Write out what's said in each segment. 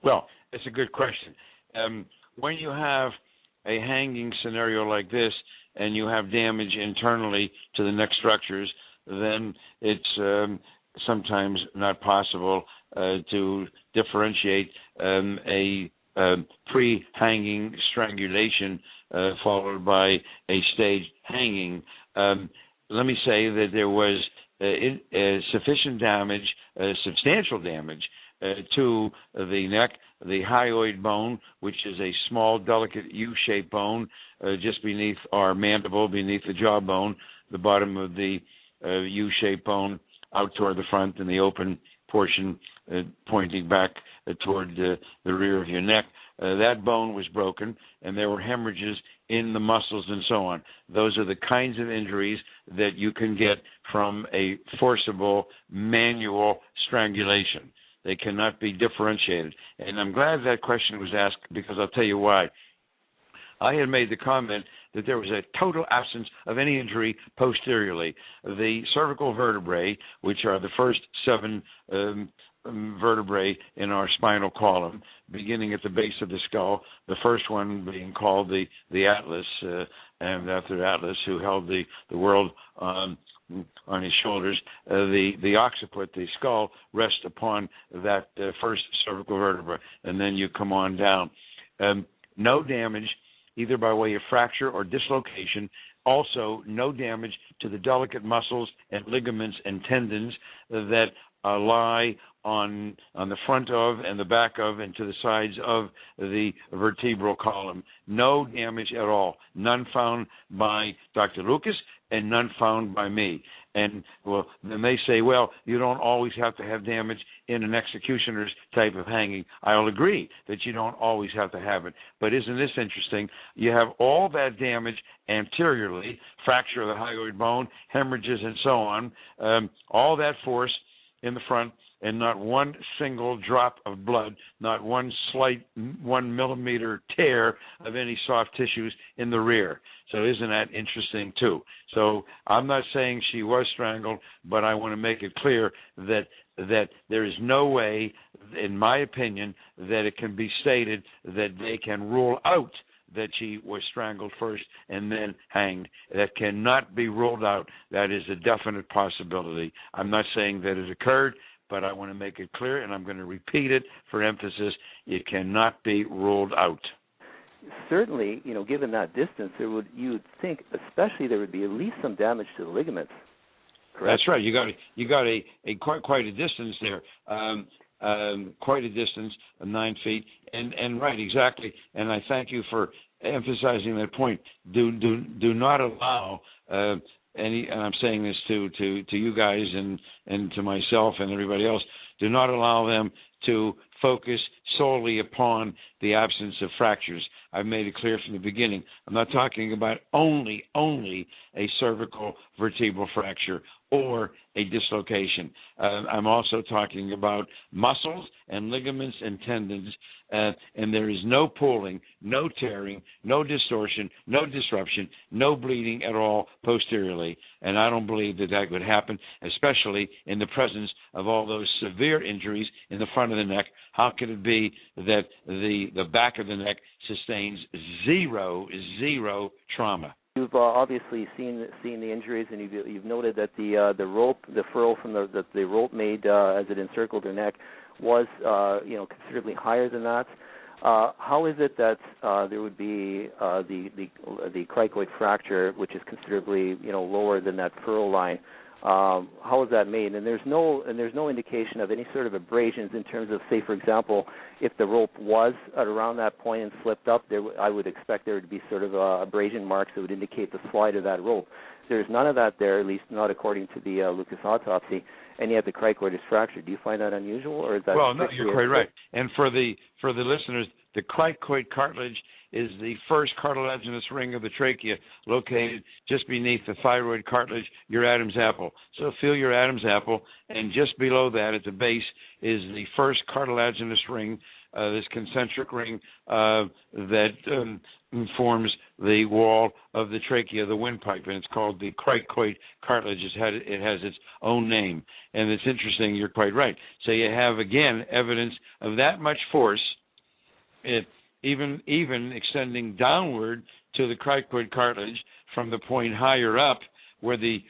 Well, it's a good question. When you have a hanging scenario like this and you have damage internally to the neck structures, then it's sometimes not possible to differentiate a pre-hanging strangulation followed by a staged hanging. Let me say that there was sufficient damage, substantial damage to the neck, the hyoid bone, which is a small, delicate U-shaped bone just beneath our mandible, beneath the jawbone, the bottom of the U-shaped bone out toward the front, and the open portion pointing back toward the rear of your neck. That bone was broken, and there were hemorrhages in the muscles and so on. Those are the kinds of injuries that you can get from a forcible manual strangulation. They cannot be differentiated. And I'm glad that question was asked, because I'll tell you why. I had made the comment that there was a total absence of any injury posteriorly. The cervical vertebrae, which are the first 7 vertebrae in our spinal column, beginning at the base of the skull, the first one being called the Atlas, and after Atlas, who held the world on his shoulders, the occiput, the skull, rests upon that first cervical vertebra, and then you come on down. No damage, either by way of fracture or dislocation. Also, no damage to the delicate muscles and ligaments and tendons that lie on the front of and the back of and to the sides of the vertebral column. No damage at all. None found by Dr. Lucas and none found by me. And, well, then they say, well, you don't always have to have damage in an executioner's type of hanging. I'll agree that you don't always have to have it. But isn't this interesting? You have all that damage anteriorly, fracture of the hyoid bone, hemorrhages and so on, all that force in the front, and not one single drop of blood, not one slight 1 millimeter tear of any soft tissues in the rear. So isn't that interesting too? So I'm not saying she was strangled, but I want to make it clear that there is no way, in my opinion, that it can be stated that they can rule out that she was strangled first and then hanged. That cannot be ruled out. That is a definite possibility. I'm not saying that it occurred, but I want to make it clear, and I'm going to repeat it for emphasis. It cannot be ruled out. Certainly, given that distance, you would think, especially, there would be at least some damage to the ligaments. Correct? That's right. You got a quite a distance there. Quite a distance of 9 feet, and right, exactly. And I thank you for emphasizing that point. Do not allow any, and I'm saying this to you guys and to myself and everybody else. Do not allow them to focus solely upon the absence of fractures. I've made it clear from the beginning. I'm not talking about only a cervical vertebral fracture or a dislocation. I'm also talking about muscles and ligaments and tendons, and there is no pulling, no tearing, no distortion, no disruption, no bleeding at all posteriorly. And I don't believe that would happen, especially in the presence of all those severe injuries in the front of the neck. How could it be that the back of the neck sustains zero trauma? You've obviously seen the injuries, and you've noted that the rope, the furrow from that the rope made as it encircled her neck was considerably higher than that. How is it that there would be the cricoid fracture, which is considerably lower than that furrow line? How is that made? And there's no indication of any sort of abrasions in terms of, say, for example, if the rope was at around that point and slipped up, I would expect there would be sort of abrasion marks that would indicate the slide of that rope. There's none of that there, at least not according to the Lucas autopsy, and yet the cricoid is fractured. Do you find that unusual, or is that? Well, no, you're quite right. And for the listeners, the cricoid cartilage is the first cartilaginous ring of the trachea, located just beneath the thyroid cartilage, your Adam's apple. So feel your Adam's apple, and just below that at the base is the first cartilaginous ring, this concentric ring that forms the wall of the trachea, the windpipe, and it's called the cricoid cartilage. It has its own name, and it's interesting. You're quite right. So you have, again, evidence of that much force even extending downward to the cricoid cartilage from the point higher up where the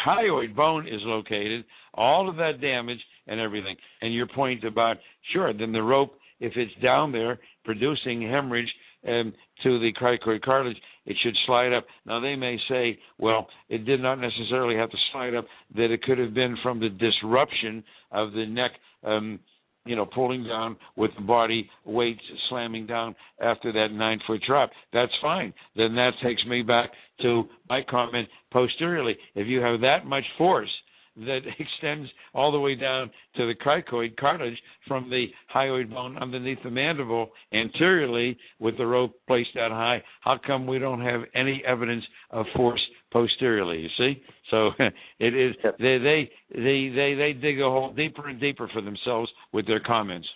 hyoid bone is located, all of that damage and everything. And your point about, sure, then the rope, if it's down there producing hemorrhage to the cricoid cartilage, it should slide up. Now, they may say, well, it did not necessarily have to slide up, that it could have been from the disruption of the neck, pulling down with the body weight slamming down after that 9-foot drop. That's fine. Then that takes me back to my comment posteriorly. If you have that much force that extends all the way down to the cricoid cartilage from the hyoid bone underneath the mandible anteriorly with the rope placed that high, how come we don't have any evidence of force posteriorly? You see, so it is they dig a hole deeper and deeper for themselves with their comments.